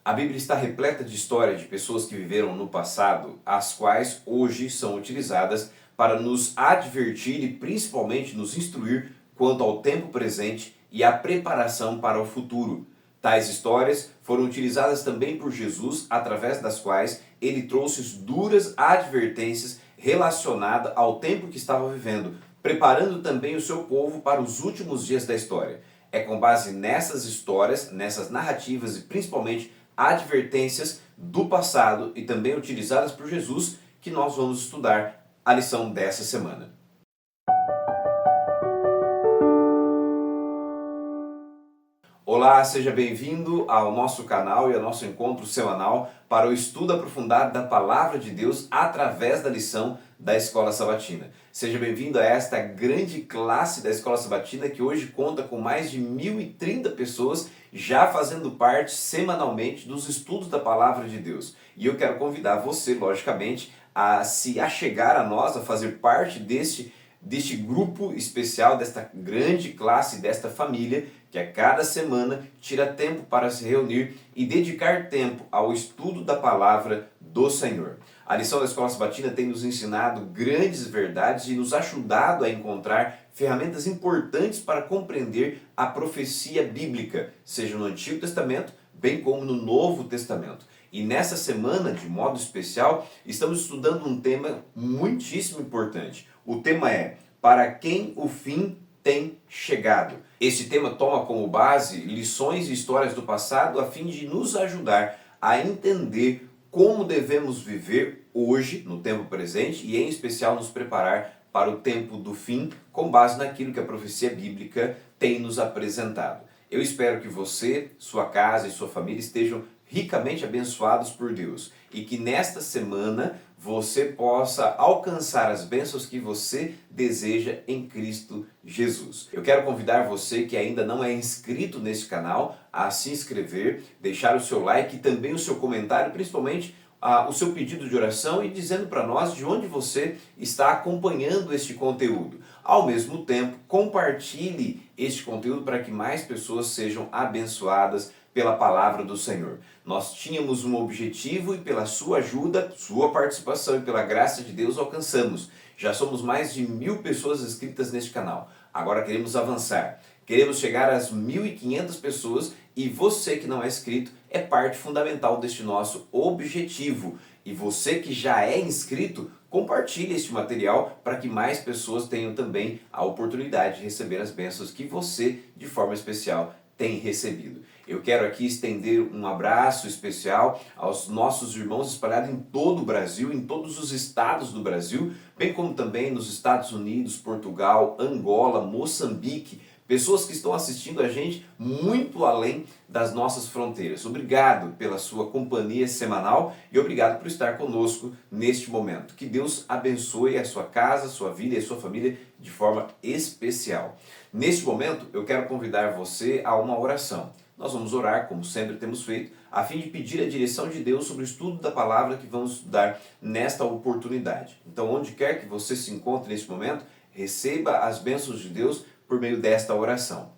A Bíblia está repleta de histórias de pessoas que viveram no passado, as quais hoje são utilizadas para nos advertir e principalmente nos instruir quanto ao tempo presente e à preparação para o futuro. Tais histórias foram utilizadas também por Jesus, através das quais ele trouxe duras advertências relacionadas ao tempo que estava vivendo, preparando também o seu povo para os últimos dias da história. É com base nessas histórias, nessas narrativas e principalmente advertências do passado e também utilizadas por Jesus que nós vamos estudar a lição dessa semana. Olá, seja bem-vindo ao nosso canal e ao nosso encontro semanal para o estudo aprofundado da Palavra de Deus através da lição da Escola Sabatina. Seja bem-vindo a esta grande classe da Escola Sabatina que hoje conta com mais de 1.030 pessoas já fazendo parte semanalmente dos estudos da Palavra de Deus. E eu quero convidar você, logicamente, a se achegar a nós, a fazer parte deste grupo especial, desta grande classe, desta família, que a cada semana tira tempo para se reunir e dedicar tempo ao estudo da palavra do Senhor. A lição da Escola Sabatina tem nos ensinado grandes verdades e nos ajudado a encontrar ferramentas importantes para compreender a profecia bíblica, seja no Antigo Testamento, bem como no Novo Testamento. E nessa semana, de modo especial, estamos estudando um tema muitíssimo importante. O tema é: para quem o fim tem chegado. Esse tema toma como base lições e histórias do passado a fim de nos ajudar a entender como devemos viver hoje, no tempo presente, e em especial nos preparar para o tempo do fim, com base naquilo que a profecia bíblica tem nos apresentado. Eu espero que você, sua casa e sua família estejam ricamente abençoados por Deus e que nesta semana você possa alcançar as bênçãos que você deseja em Cristo Jesus. Eu quero convidar você que ainda não é inscrito nesse canal a se inscrever, deixar o seu like e também o seu comentário, principalmente o seu pedido de oração e dizendo para nós de onde você está acompanhando este conteúdo. Ao mesmo tempo, compartilhe este conteúdo para que mais pessoas sejam abençoadas pela palavra do Senhor. Nós tínhamos um objetivo e pela sua ajuda, sua participação e pela graça de Deus alcançamos. Já somos mais de 1.000 pessoas inscritas neste canal. Agora queremos avançar. Queremos chegar às 1.500 pessoas e você que não é inscrito é parte fundamental deste nosso objetivo. E você que já é inscrito, compartilhe este material para que mais pessoas tenham também a oportunidade de receber as bênçãos que você, de forma especial, tem recebido. Eu quero aqui estender um abraço especial aos nossos irmãos espalhados em todo o Brasil, em todos os estados do Brasil, bem como também nos Estados Unidos, Portugal, Angola, Moçambique, pessoas que estão assistindo a gente muito além das nossas fronteiras. Obrigado pela sua companhia semanal e obrigado por estar conosco neste momento. Que Deus abençoe a sua casa, a sua vida e a sua família de forma especial. Neste momento, eu quero convidar você a uma oração. Nós vamos orar, como sempre temos feito, a fim de pedir a direção de Deus sobre o estudo da palavra que vamos estudar nesta oportunidade. Então, onde quer que você se encontre neste momento, receba as bênçãos de Deus por meio desta oração.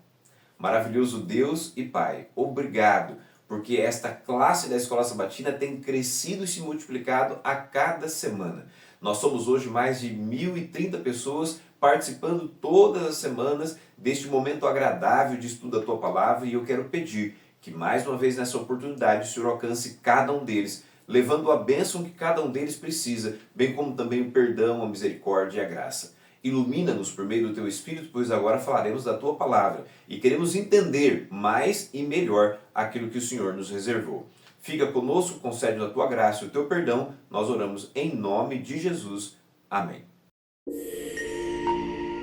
Maravilhoso Deus e Pai, obrigado, porque esta classe da Escola Sabatina tem crescido e se multiplicado a cada semana. Nós somos hoje mais de 1.030 pessoas participando todas as semanas deste momento agradável de estudo da Tua Palavra, e eu quero pedir que mais uma vez nessa oportunidade o Senhor alcance cada um deles, levando a bênção que cada um deles precisa, bem como também o perdão, a misericórdia e a graça. Ilumina-nos por meio do Teu Espírito, pois agora falaremos da Tua Palavra e queremos entender mais e melhor aquilo que o Senhor nos reservou. Fica conosco, concede a Tua graça e o Teu perdão, nós oramos em nome de Jesus. Amém.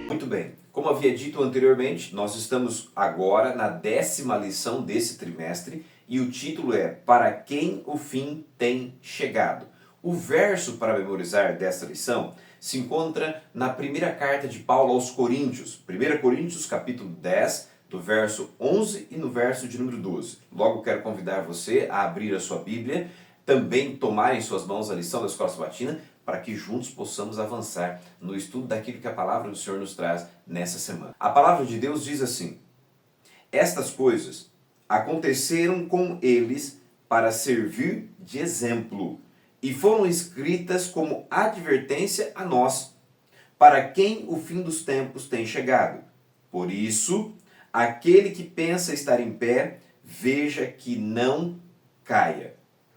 Muito bem, como havia dito anteriormente, nós estamos agora na 10ª lição desse trimestre e o título é Para quem o fim tem chegado. O verso para memorizar desta lição se encontra na primeira carta de Paulo aos Coríntios, 1 Coríntios capítulo 10, do verso 11 e no verso de número 12. Logo quero convidar você a abrir a sua Bíblia, também tomar em suas mãos a lição da Escola Sabatina, para que juntos possamos avançar no estudo daquilo que a palavra do Senhor nos traz nessa semana. A palavra de Deus diz assim: estas coisas aconteceram com eles para servir de exemplo e foram escritas como advertência a nós, para quem o fim dos tempos tem chegado. Por isso, aquele que pensa estar em pé, veja que não caia.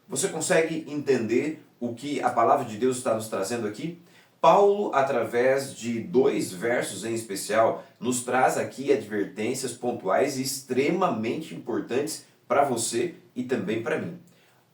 Você consegue entender o que a palavra de Deus está nos trazendo aqui? Paulo, através de 2 versos em especial, nos traz aqui advertências pontuais e extremamente importantes para você e também para mim.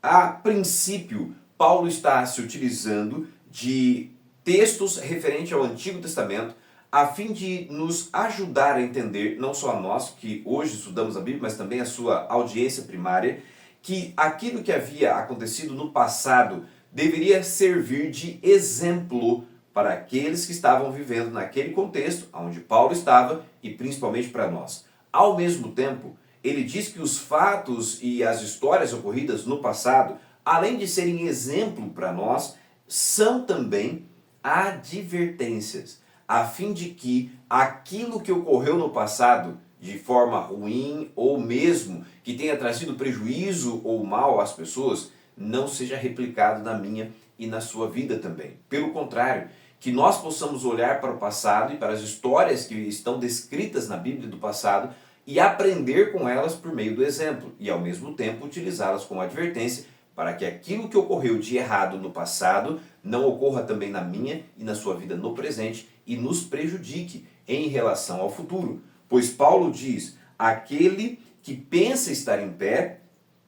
A princípio, Paulo está se utilizando de textos referentes ao Antigo Testamento a fim de nos ajudar a entender, não só a nós que hoje estudamos a Bíblia, mas também a sua audiência primária, que aquilo que havia acontecido no passado deveria servir de exemplo para aqueles que estavam vivendo naquele contexto onde Paulo estava e principalmente para nós. Ao mesmo tempo, ele diz que os fatos e as histórias ocorridas no passado, além de serem exemplo para nós, são também advertências, a fim de que aquilo que ocorreu no passado, de forma ruim ou mesmo que tenha trazido prejuízo ou mal às pessoas, não seja replicado na minha e na sua vida também. Pelo contrário, que nós possamos olhar para o passado e para as histórias que estão descritas na Bíblia do passado e aprender com elas por meio do exemplo e ao mesmo tempo utilizá-las como advertência para que aquilo que ocorreu de errado no passado não ocorra também na minha e na sua vida no presente e nos prejudique em relação ao futuro. Pois Paulo diz, aquele que pensa estar em pé,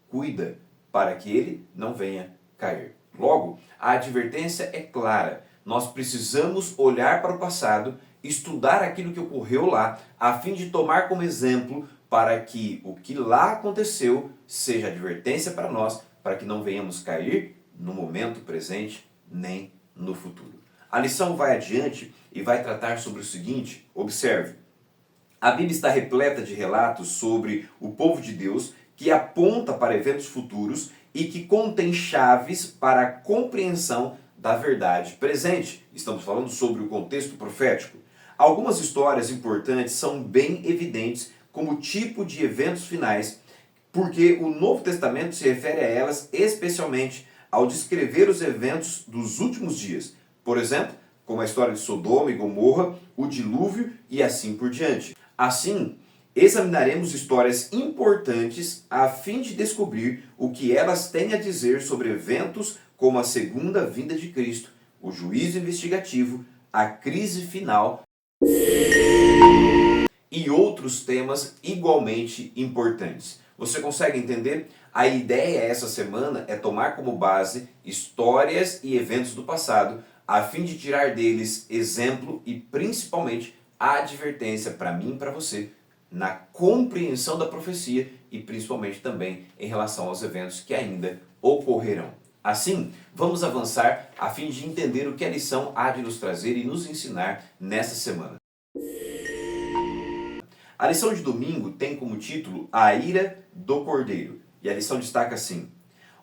cuida para que ele não venha cair. Logo, a advertência é clara. Nós precisamos olhar para o passado, estudar aquilo que ocorreu lá, a fim de tomar como exemplo para que o que lá aconteceu seja advertência para nós, para que não venhamos cair no momento presente nem no futuro. A lição vai adiante e vai tratar sobre o seguinte, observe. A Bíblia está repleta de relatos sobre o povo de Deus que aponta para eventos futuros e que contém chaves para a compreensão da verdade presente. Estamos falando sobre o contexto profético. Algumas histórias importantes são bem evidentes como tipo de eventos finais, porque o Novo Testamento se refere a elas especialmente ao descrever os eventos dos últimos dias. Por exemplo, como a história de Sodoma e Gomorra, o dilúvio e assim por diante. Assim, examinaremos histórias importantes a fim de descobrir o que elas têm a dizer sobre eventos como a segunda vinda de Cristo, o juízo investigativo, a crise final e outros temas igualmente importantes. Você consegue entender? A ideia essa semana é tomar como base histórias e eventos do passado, a fim de tirar deles exemplo e principalmente a advertência para mim e para você na compreensão da profecia e principalmente também em relação aos eventos que ainda ocorrerão. Assim, vamos avançar a fim de entender o que a lição há de nos trazer e nos ensinar nessa semana. A lição de domingo tem como título A Ira do Cordeiro. E a lição destaca assim: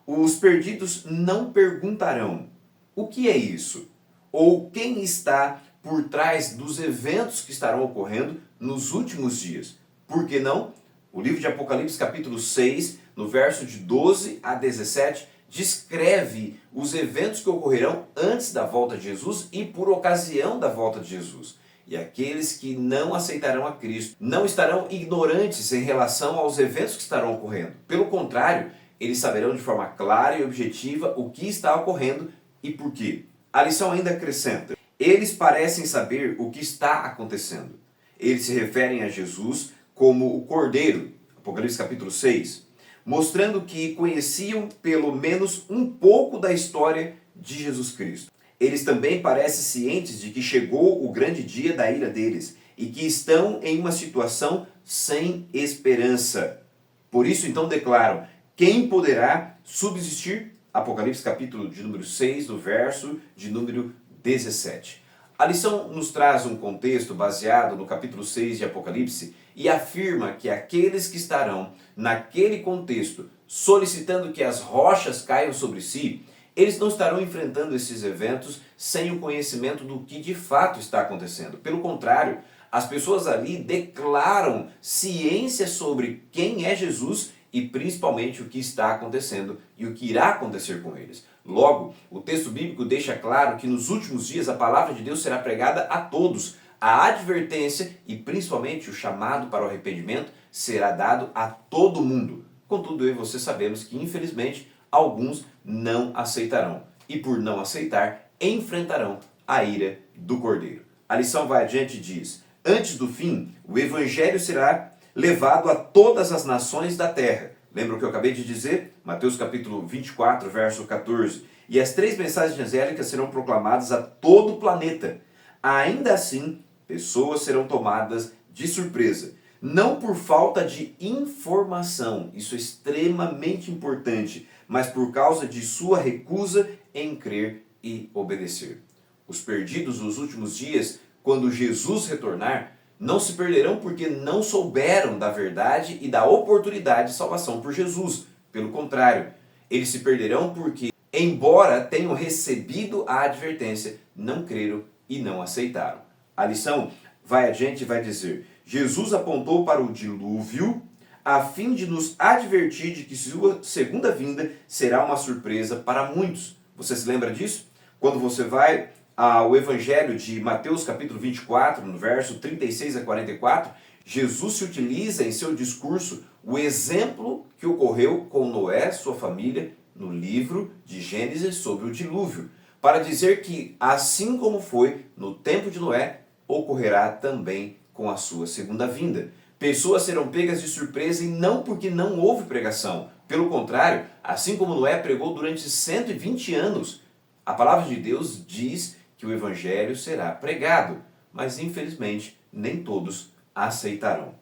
os perdidos não perguntarão o que é isso? Ou quem está por trás dos eventos que estarão ocorrendo nos últimos dias? Por que não? O livro de Apocalipse, capítulo 6, no verso de 12 a 17, descreve os eventos que ocorrerão antes da volta de Jesus e por ocasião da volta de Jesus. E aqueles que não aceitarão a Cristo não estarão ignorantes em relação aos eventos que estarão ocorrendo. Pelo contrário, eles saberão de forma clara e objetiva o que está ocorrendo e por quê. A lição ainda acrescenta: eles parecem saber o que está acontecendo. Eles se referem a Jesus como o Cordeiro, Apocalipse capítulo 6, mostrando que conheciam pelo menos um pouco da história de Jesus Cristo. Eles também parecem cientes de que chegou o grande dia da ira deles e que estão em uma situação sem esperança. Por isso então declaram: quem poderá subsistir? Apocalipse capítulo de número 6, do verso de número 17. A lição nos traz um contexto baseado no capítulo 6 de Apocalipse e afirma que aqueles que estarão naquele contexto solicitando que as rochas caiam sobre si, eles não estarão enfrentando esses eventos sem o conhecimento do que de fato está acontecendo. Pelo contrário, as pessoas ali declaram ciência sobre quem é Jesus e principalmente o que está acontecendo e o que irá acontecer com eles. Logo, o texto bíblico deixa claro que nos últimos dias a palavra de Deus será pregada a todos. A advertência e principalmente o chamado para o arrependimento será dado a todo mundo. Contudo, eu e você sabemos que infelizmente alguns não aceitarão e por não aceitar enfrentarão a ira do Cordeiro. A lição vai adiante e diz: antes do fim, o evangelho será levado a todas as nações da terra. Lembra o que eu acabei de dizer? Mateus capítulo 24, verso 14. E as 3 mensagens angélicas serão proclamadas a todo o planeta. Ainda assim, pessoas serão tomadas de surpresa. Não por falta de informação, isso é extremamente importante, mas por causa de sua recusa em crer e obedecer. Os perdidos nos últimos dias, quando Jesus retornar, não se perderão porque não souberam da verdade e da oportunidade de salvação por Jesus. Pelo contrário, eles se perderão porque, embora tenham recebido a advertência, não creram e não aceitaram. A lição vai adiante e vai dizer: Jesus apontou para o dilúvio a fim de nos advertir de que sua segunda vinda será uma surpresa para muitos. Você se lembra disso? Quando você vai ao Evangelho de Mateus capítulo 24, no verso 36 a 44, Jesus se utiliza em seu discurso o exemplo que ocorreu com Noé, sua família, no livro de Gênesis sobre o dilúvio, para dizer que, assim como foi no tempo de Noé, ocorrerá também com a sua segunda vinda. Pessoas serão pegas de surpresa e não porque não houve pregação. Pelo contrário, assim como Noé pregou durante 120 anos, a palavra de Deus diz que o evangelho será pregado, mas infelizmente nem todos aceitarão.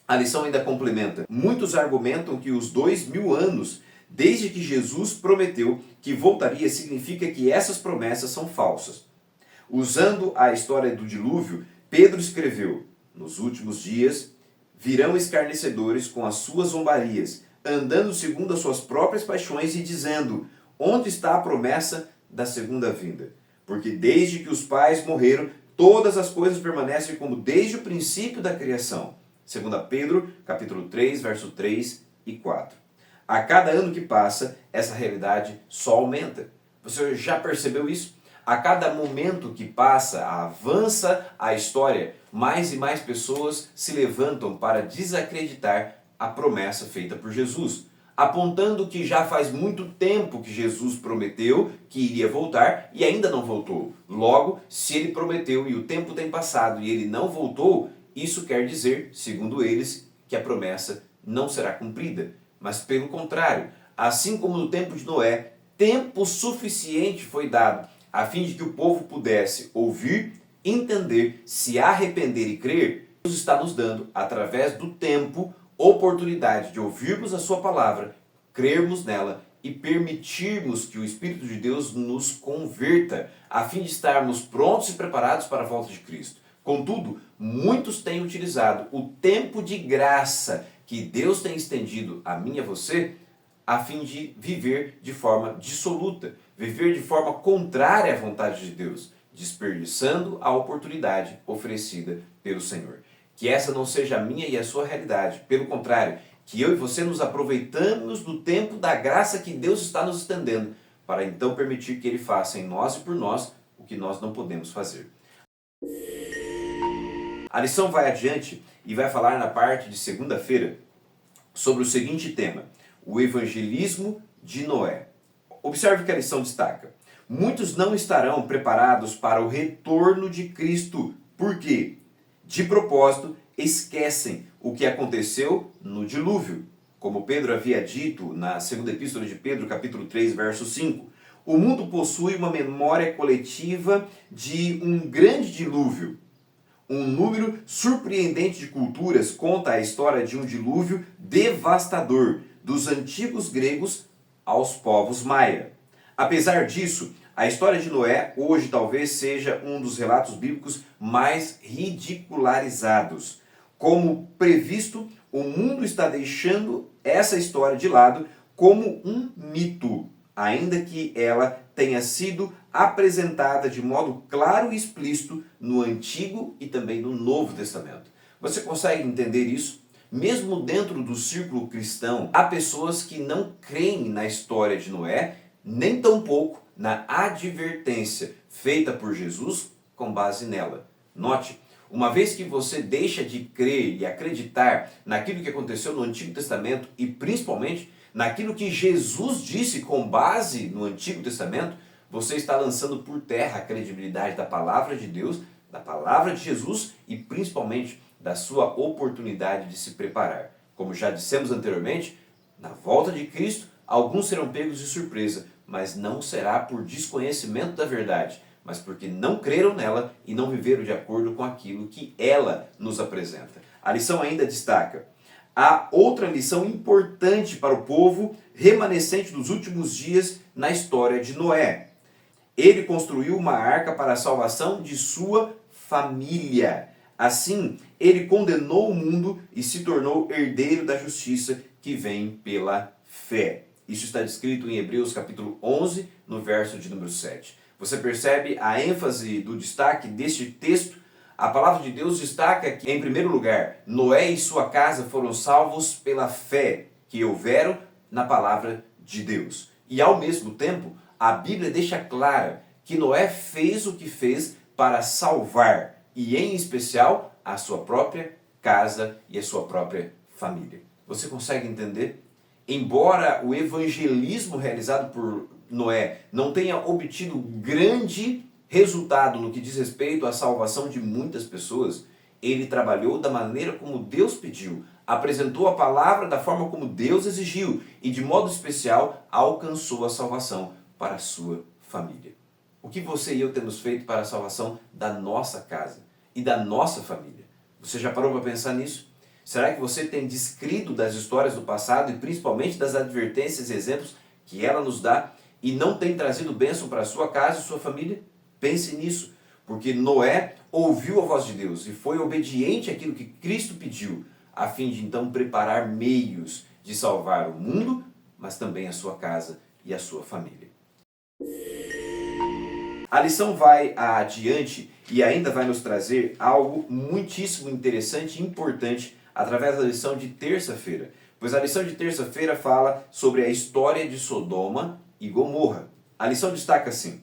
A lição ainda complementa: muitos argumentam que os 2000 anos desde que Jesus prometeu que voltaria significa que essas promessas são falsas. Usando a história do dilúvio, Pedro escreveu: nos últimos dias virão escarnecedores com as suas zombarias, andando segundo as suas próprias paixões e dizendo: onde está a promessa da segunda vinda? Porque desde que os pais morreram, todas as coisas permanecem como desde o princípio da criação. 2 Pedro, capítulo 3, verso 3 e 4. A cada ano que passa, essa realidade só aumenta. Você já percebeu isso? A cada momento que passa, avança a história, mais e mais pessoas se levantam para desacreditar a promessa feita por Jesus, apontando que já faz muito tempo que Jesus prometeu que iria voltar e ainda não voltou. Logo, se ele prometeu e o tempo tem passado e ele não voltou, isso quer dizer, segundo eles, que a promessa não será cumprida. Mas pelo contrário, assim como no tempo de Noé, tempo suficiente foi dado a fim de que o povo pudesse ouvir, entender, se arrepender e crer. Deus está nos dando, através do tempo, oportunidade de ouvirmos a sua palavra, crermos nela e permitirmos que o Espírito de Deus nos converta, a fim de estarmos prontos e preparados para a volta de Cristo. Contudo, muitos têm utilizado o tempo de graça que Deus tem estendido a mim e a você, a fim de viver de forma dissoluta, viver de forma contrária à vontade de Deus, desperdiçando a oportunidade oferecida pelo Senhor. Que essa não seja a minha e a sua realidade. Pelo contrário, que eu e você nos aproveitamos do tempo da graça que Deus está nos estendendo, para então permitir que Ele faça em nós e por nós o que nós não podemos fazer. A lição vai adiante e vai falar na parte de segunda-feira sobre o seguinte tema: o evangelismo de Noé. Observe que a lição destaca: muitos não estarão preparados para o retorno de Cristo. Por quê? De propósito, esquecem o que aconteceu no dilúvio. Como Pedro havia dito na segunda epístola de Pedro, capítulo 3, verso 5. O mundo possui uma memória coletiva de um grande dilúvio. Um número surpreendente de culturas conta a história de um dilúvio devastador, dos antigos gregos aos povos maia. Apesar disso, a história de Noé hoje talvez seja um dos relatos bíblicos mais ridicularizados. Como previsto, o mundo está deixando essa história de lado como um mito, ainda que ela tenha sido apresentada de modo claro e explícito no Antigo e também no Novo Testamento. Você consegue entender isso? mesmo dentro do círculo cristão, há pessoas que não creem na história de Noé, nem tampouco na advertência feita por Jesus com base nela. Note, uma vez que você deixa de crer e acreditar naquilo que aconteceu no Antigo Testamento e principalmente naquilo que Jesus disse com base no Antigo Testamento, você está lançando por terra a credibilidade da palavra de Deus, da palavra de Jesus e principalmente da sua oportunidade de se preparar. Como já dissemos anteriormente, na volta de Cristo, alguns serão pegos de surpresa, mas não será por desconhecimento da verdade, mas porque não creram nela e não viveram de acordo com aquilo que ela nos apresenta. A lição ainda destaca: há outra lição importante para o povo remanescente dos últimos dias na história de Noé. Ele construiu uma arca para a salvação de sua família. Assim, ele condenou o mundo e se tornou herdeiro da justiça que vem pela fé. Isso está descrito em Hebreus capítulo 11, no verso de número 7. Você percebe a ênfase do destaque deste texto? A palavra de Deus destaca que, em primeiro lugar, Noé e sua casa foram salvos pela fé que houveram na palavra de Deus. E, ao mesmo tempo, a Bíblia deixa clara que Noé fez o que fez para salvar, e em especial, a sua própria casa e a sua própria família. Você consegue entender? Embora o evangelismo realizado por Noé não tenha obtido grande resultado no que diz respeito à salvação de muitas pessoas, ele trabalhou da maneira como Deus pediu, apresentou a palavra da forma como Deus exigiu e, de modo especial, alcançou a salvação para a sua família. O que você e eu temos feito para a salvação da nossa casa e da nossa família? Você já parou para pensar nisso? Será que você tem descrito das histórias do passado e principalmente das advertências e exemplos que ela nos dá e não tem trazido bênção para a sua casa e sua família? Pense nisso, porque Noé ouviu a voz de Deus e foi obediente àquilo que Cristo pediu, a fim de então preparar meios de salvar o mundo, mas também a sua casa e a sua família. A lição vai adiante e ainda vai nos trazer algo muitíssimo interessante e importante através da lição de terça-feira, pois a lição de terça-feira fala sobre a história de Sodoma e Gomorra. A lição destaca assim: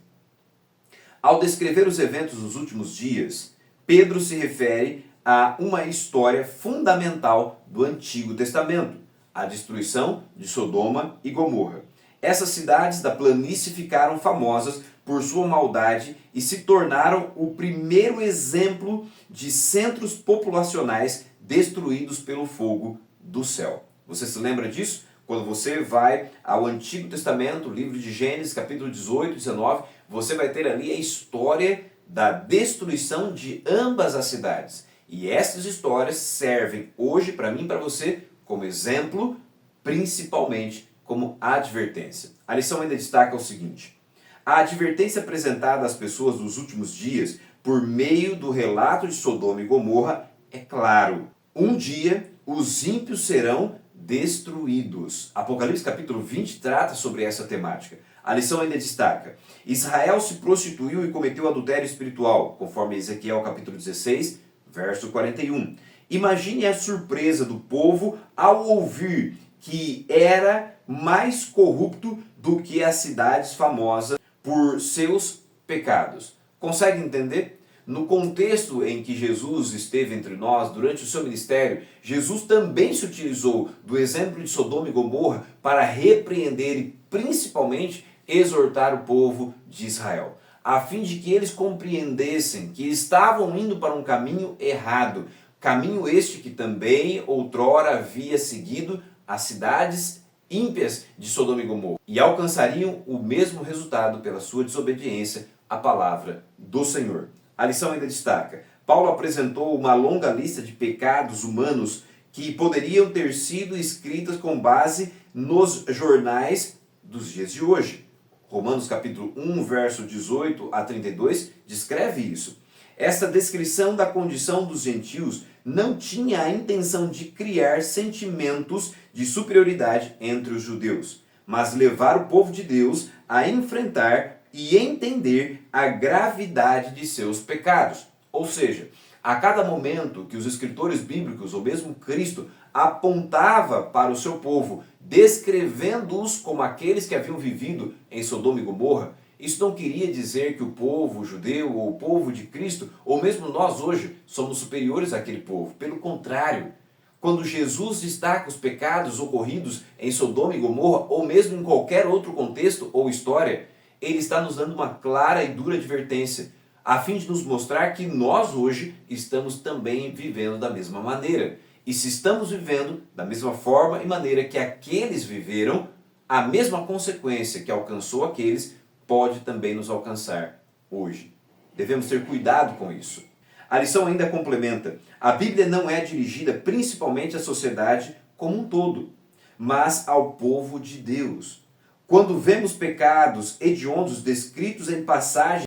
ao descrever os eventos dos últimos dias, Pedro se refere a uma história fundamental do Antigo Testamento, a destruição de Sodoma e Gomorra. Essas cidades da planície ficaram famosas por sua maldade e se tornaram o primeiro exemplo de centros populacionais destruídos pelo fogo do céu. Você se lembra disso? Quando você vai ao Antigo Testamento, livro de Gênesis, capítulo 18 e 19, você vai ter ali a história da destruição de ambas as cidades. E essas histórias servem hoje para mim e para você como exemplo, principalmente como advertência. A lição ainda destaca o seguinte: a advertência apresentada às pessoas dos últimos dias por meio do relato de Sodoma e Gomorra é claro. Um dia os ímpios serão destruídos. Apocalipse capítulo 20 trata sobre essa temática. A lição ainda destaca: Israel se prostituiu e cometeu adultério espiritual, conforme Ezequiel capítulo 16, verso 41. Imagine a surpresa do povo ao ouvir que era mais corrupto do que as cidades famosas por seus pecados. Consegue entender? No contexto em que Jesus esteve entre nós durante o seu ministério, Jesus também se utilizou do exemplo de Sodoma e Gomorra para repreender e principalmente exortar o povo de Israel, a fim de que eles compreendessem que estavam indo para um caminho errado, caminho este que também outrora havia seguido as cidades ímpias de Sodoma e Gomorra, e alcançariam o mesmo resultado pela sua desobediência à palavra do Senhor. A lição ainda destaca: Paulo apresentou uma longa lista de pecados humanos que poderiam ter sido escritas com base nos jornais dos dias de hoje. Romanos capítulo 1, verso 18 a 32 descreve isso. Essa descrição da condição dos gentios não tinha a intenção de criar sentimentos de superioridade entre os judeus, mas levar o povo de Deus a enfrentar e entender a gravidade de seus pecados. Ou seja, A cada momento que os escritores bíblicos, ou mesmo Cristo, apontava para o seu povo, descrevendo-os como aqueles que haviam vivido em Sodoma e Gomorra, isso não queria dizer que o povo judeu ou o povo de Cristo, ou mesmo nós hoje, somos superiores àquele povo. Pelo contrário, quando Jesus destaca os pecados ocorridos em Sodoma e Gomorra, ou mesmo em qualquer outro contexto ou história, ele está nos dando uma clara e dura advertência, a fim de nos mostrar que nós hoje estamos também vivendo da mesma maneira. E se estamos vivendo da mesma forma e maneira que aqueles viveram, a mesma consequência que alcançou aqueles pode também nos alcançar hoje. Devemos ter cuidado com isso. A lição ainda complementa: a Bíblia não é dirigida principalmente à sociedade como um todo, mas ao povo de Deus. Quando vemos pecados hediondos descritos em passagens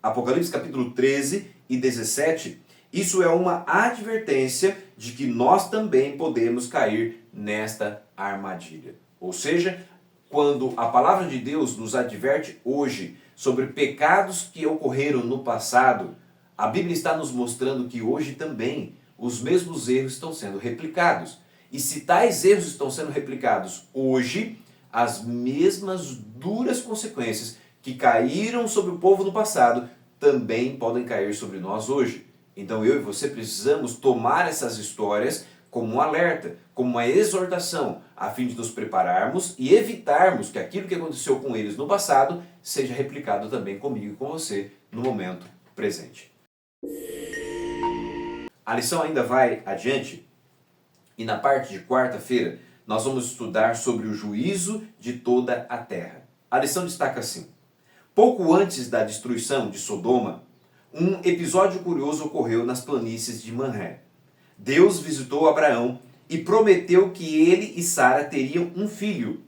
Apocalipse capítulo 13 e 17, isso é uma advertência de que nós também podemos cair nesta armadilha. Ou seja, quando a palavra de Deus nos adverte hoje sobre pecados que ocorreram no passado, a Bíblia está nos mostrando que hoje também os mesmos erros estão sendo replicados. E se tais erros estão sendo replicados hoje, as mesmas duras consequências que caíram sobre o povo no passado também podem cair sobre nós hoje. Então eu e você precisamos tomar essas histórias como um alerta, como uma exortação, a fim de nos prepararmos e evitarmos que aquilo que aconteceu com eles no passado seja replicado também comigo e com você no momento presente. A lição ainda vai adiante e na parte de quarta-feira nós vamos estudar sobre o juízo de toda a terra. A lição destaca assim: pouco antes da destruição de Sodoma, um episódio curioso ocorreu nas planícies de Manré. Deus visitou Abraão e prometeu que ele e Sara teriam um filho,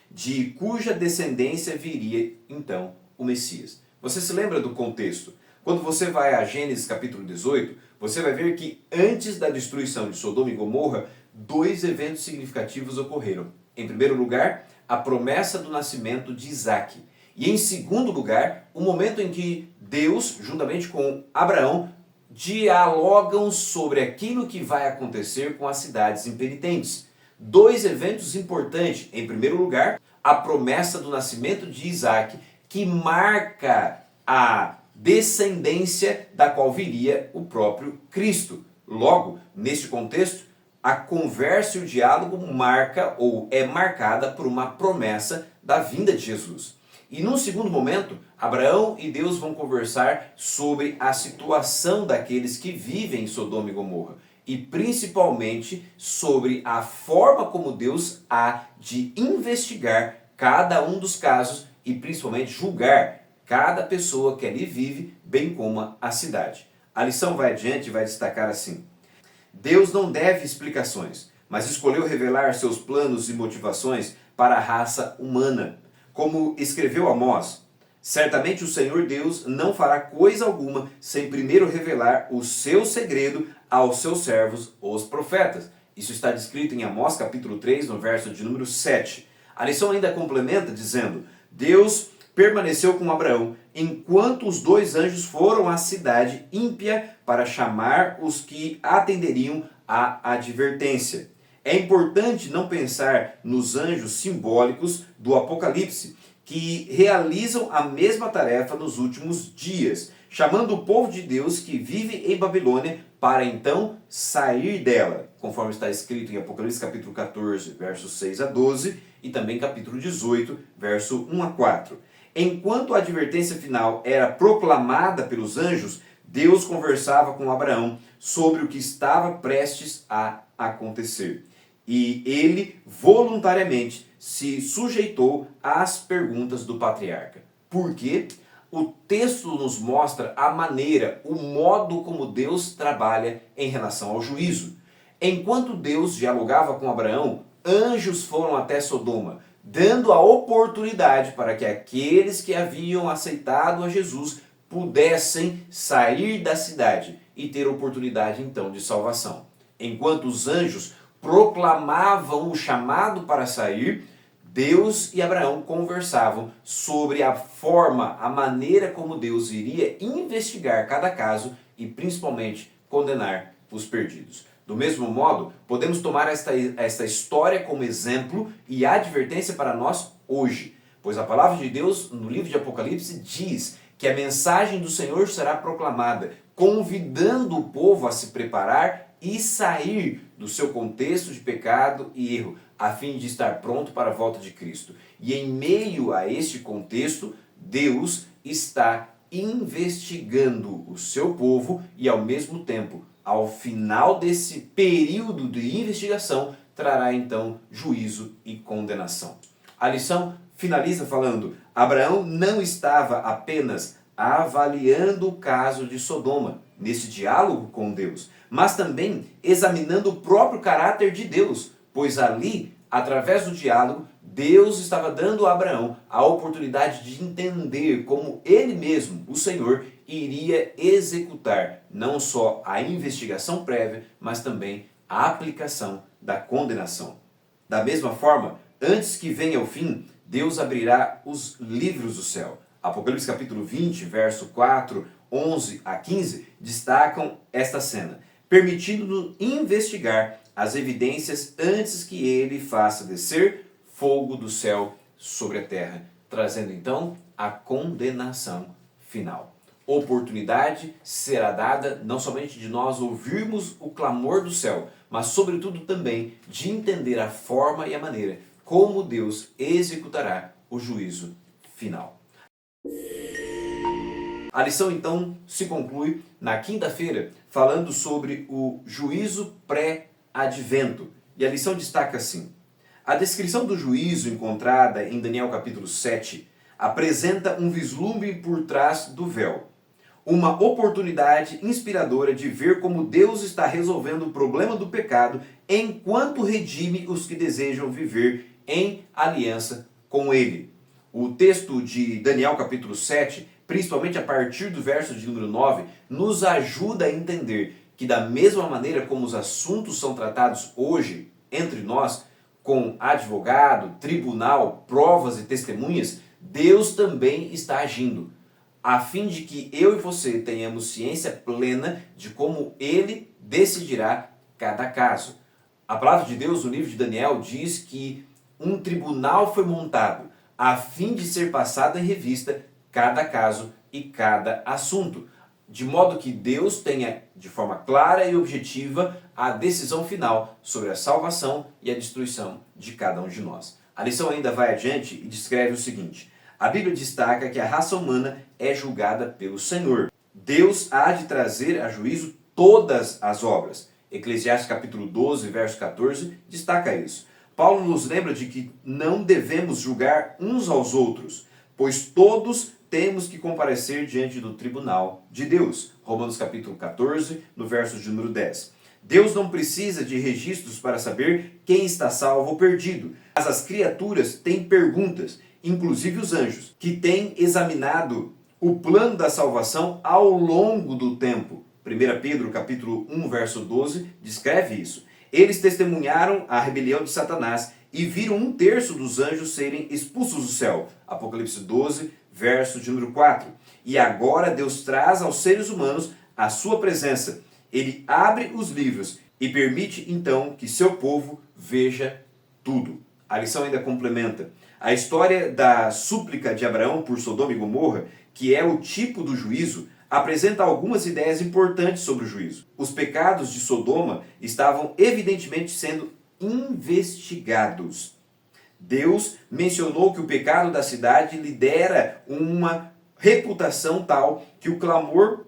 de cuja descendência viria então o Messias. Você se lembra do contexto? Quando você vai a Gênesis capítulo 18, você vai ver que antes da destruição de Sodoma e Gomorra, dois eventos significativos ocorreram. Em primeiro lugar, a promessa do nascimento de Isaque. E em segundo lugar, o momento em que Deus, juntamente com Abraão, dialogam sobre aquilo que vai acontecer com as cidades impenitentes. Dois eventos importantes. Em primeiro lugar, a promessa do nascimento de Isaque, que marca a descendência da qual viria o próprio Cristo. Logo, neste contexto, a conversa e o diálogo marca ou é marcada por uma promessa da vinda de Jesus. E num segundo momento, Abraão e Deus vão conversar sobre a situação daqueles que vivem em Sodoma e Gomorra. E principalmente sobre a forma como Deus há de investigar cada um dos casos e principalmente julgar cada pessoa que ali vive, bem como a cidade. A lição vai adiante e vai destacar assim: Deus não deve explicações, mas escolheu revelar seus planos e motivações para a raça humana. Como escreveu Amós: certamente o Senhor Deus não fará coisa alguma sem primeiro revelar o seu segredo aos seus servos, os profetas. Isso está descrito em Amós capítulo 3, no verso de número 7. A lição ainda complementa dizendo: Deus permaneceu com Abraão enquanto os dois anjos foram à cidade ímpia para chamar os que atenderiam à advertência. É importante não pensar nos anjos simbólicos do Apocalipse, que realizam a mesma tarefa nos últimos dias, chamando o povo de Deus que vive em Babilônia para então sair dela, conforme está escrito em Apocalipse capítulo 14, versos 6 a 12, e também capítulo 18, verso 1 a 4. Enquanto a advertência final era proclamada pelos anjos, Deus conversava com Abraão sobre o que estava prestes a acontecer. E ele voluntariamente se sujeitou às perguntas do patriarca. Por quê? O texto nos mostra a maneira, o modo como Deus trabalha em relação ao juízo. Enquanto Deus dialogava com Abraão, anjos foram até Sodoma, dando a oportunidade para que aqueles que haviam aceitado a Jesus pudessem sair da cidade e ter oportunidade então de salvação. Enquanto os anjos proclamavam o chamado para sair, Deus e Abraão conversavam sobre a forma, a maneira como Deus iria investigar cada caso e principalmente condenar os perdidos. Do mesmo modo, podemos tomar esta história como exemplo e advertência para nós hoje, pois a palavra de Deus no livro de Apocalipse diz que a mensagem do Senhor será proclamada, convidando o povo a se preparar e sair do seu contexto de pecado e erro, a fim de estar pronto para a volta de Cristo. E em meio a este contexto, Deus está investigando o seu povo e, ao mesmo tempo, ao final desse período de investigação, trará então juízo e condenação. A lição finaliza falando: Abraão não estava apenas avaliando o caso de Sodoma, nesse diálogo com Deus, mas também examinando o próprio caráter de Deus, pois ali, através do diálogo, Deus estava dando a Abraão a oportunidade de entender como ele mesmo, o Senhor, iria executar não só a investigação prévia, mas também a aplicação da condenação. Da mesma forma, antes que venha o fim, Deus abrirá os livros do céu. Apocalipse capítulo 20, verso 4, 11 a 15, destacam esta cena, permitindo-nos investigar as evidências antes que ele faça descer fogo do céu sobre a terra, trazendo então a condenação final. Oportunidade será dada não somente de nós ouvirmos o clamor do céu, mas sobretudo também de entender a forma e a maneira como Deus executará o juízo final. A lição então se conclui na quinta-feira falando sobre o juízo pré-advento. E a lição destaca assim: a descrição do juízo encontrada em Daniel capítulo 7 apresenta um vislumbre por trás do véu. Uma oportunidade inspiradora de ver como Deus está resolvendo o problema do pecado enquanto redime os que desejam viver em aliança com Ele. O texto de Daniel capítulo 7, principalmente a partir do verso de número 9, nos ajuda a entender que da mesma maneira como os assuntos são tratados hoje entre nós, com advogado, tribunal, provas e testemunhas, Deus também está agindo, a fim de que eu e você tenhamos ciência plena de como Ele decidirá cada caso. A palavra de Deus no livro de Daniel diz que um tribunal foi montado a fim de ser passado em revista cada caso e cada assunto, de modo que Deus tenha de forma clara e objetiva a decisão final sobre a salvação e a destruição de cada um de nós. A lição ainda vai adiante e descreve o seguinte: a Bíblia destaca que a raça humana é julgada pelo Senhor. Deus há de trazer a juízo todas as obras. Eclesiastes capítulo 12, verso 14, destaca isso. Paulo nos lembra de que não devemos julgar uns aos outros, pois todos temos que comparecer diante do tribunal de Deus. Romanos capítulo 14, no verso de número 10. Deus não precisa de registros para saber quem está salvo ou perdido, mas as criaturas têm perguntas, inclusive os anjos, que têm examinado o plano da salvação ao longo do tempo. 1 Pedro capítulo 1, verso 12, descreve isso. Eles testemunharam a rebelião de Satanás e viram 1/3 dos anjos serem expulsos do céu. Apocalipse 12, verso de número 4. E agora Deus traz aos seres humanos a sua presença. Ele abre os livros e permite então que seu povo veja tudo. A lição ainda complementa. A história da súplica de Abraão por Sodoma e Gomorra, que é o tipo do juízo, apresenta algumas ideias importantes sobre o juízo. Os pecados de Sodoma estavam evidentemente sendo investigados. Deus mencionou que o pecado da cidade lhe dera uma reputação tal que o clamor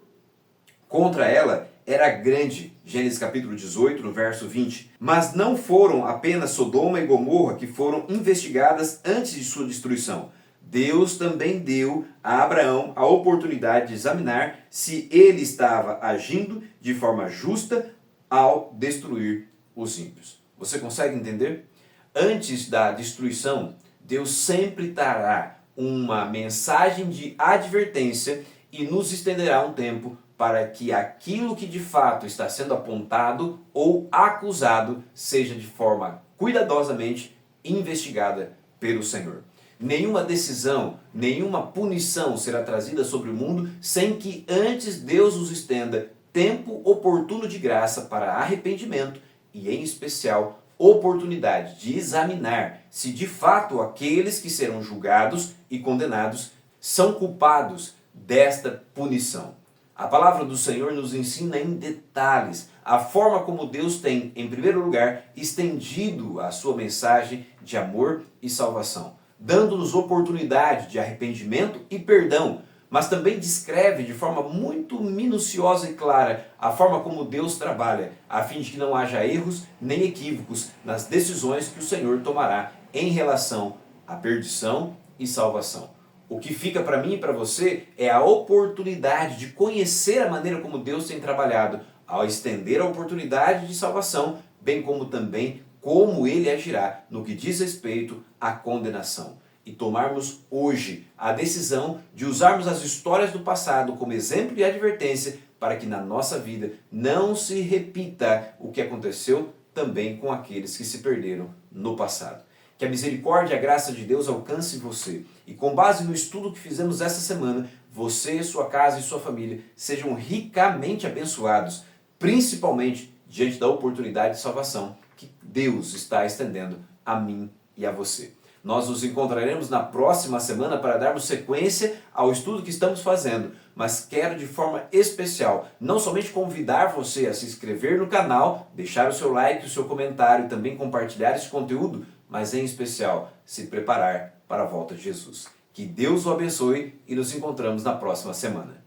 contra ela era grande. Gênesis capítulo 18, no verso 20. Mas não foram apenas Sodoma e Gomorra que foram investigadas antes de sua destruição. Deus também deu a Abraão a oportunidade de examinar se ele estava agindo de forma justa ao destruir os ímpios. Você consegue entender? Antes da destruição, Deus sempre trará uma mensagem de advertência e nos estenderá um tempo para que aquilo que de fato está sendo apontado ou acusado seja de forma cuidadosamente investigada pelo Senhor. Nenhuma decisão, nenhuma punição será trazida sobre o mundo sem que antes Deus nos estenda tempo oportuno de graça para arrependimento e, em especial, oportunidade de examinar se de fato aqueles que serão julgados e condenados são culpados desta punição. A palavra do Senhor nos ensina em detalhes a forma como Deus tem, em primeiro lugar, estendido a sua mensagem de amor e salvação, dando-nos oportunidade de arrependimento e perdão, mas também descreve de forma muito minuciosa e clara a forma como Deus trabalha, a fim de que não haja erros nem equívocos nas decisões que o Senhor tomará em relação à perdição e salvação. O que fica para mim e para você é a oportunidade de conhecer a maneira como Deus tem trabalhado ao estender a oportunidade de salvação, bem como também como Ele agirá no que diz respeito à condenação. E tomarmos hoje a decisão de usarmos as histórias do passado como exemplo e advertência para que na nossa vida não se repita o que aconteceu também com aqueles que se perderam no passado. Que a misericórdia e a graça de Deus alcance você e, com base no estudo que fizemos essa semana, você, sua casa e sua família sejam ricamente abençoados, principalmente diante da oportunidade de salvação que Deus está estendendo a mim e a você. Nós nos encontraremos na próxima semana para darmos sequência ao estudo que estamos fazendo, mas quero de forma especial não somente convidar você a se inscrever no canal, deixar o seu like, o seu comentário e também compartilhar esse conteúdo, mas em especial se preparar para a volta de Jesus. Que Deus o abençoe e nos encontramos na próxima semana.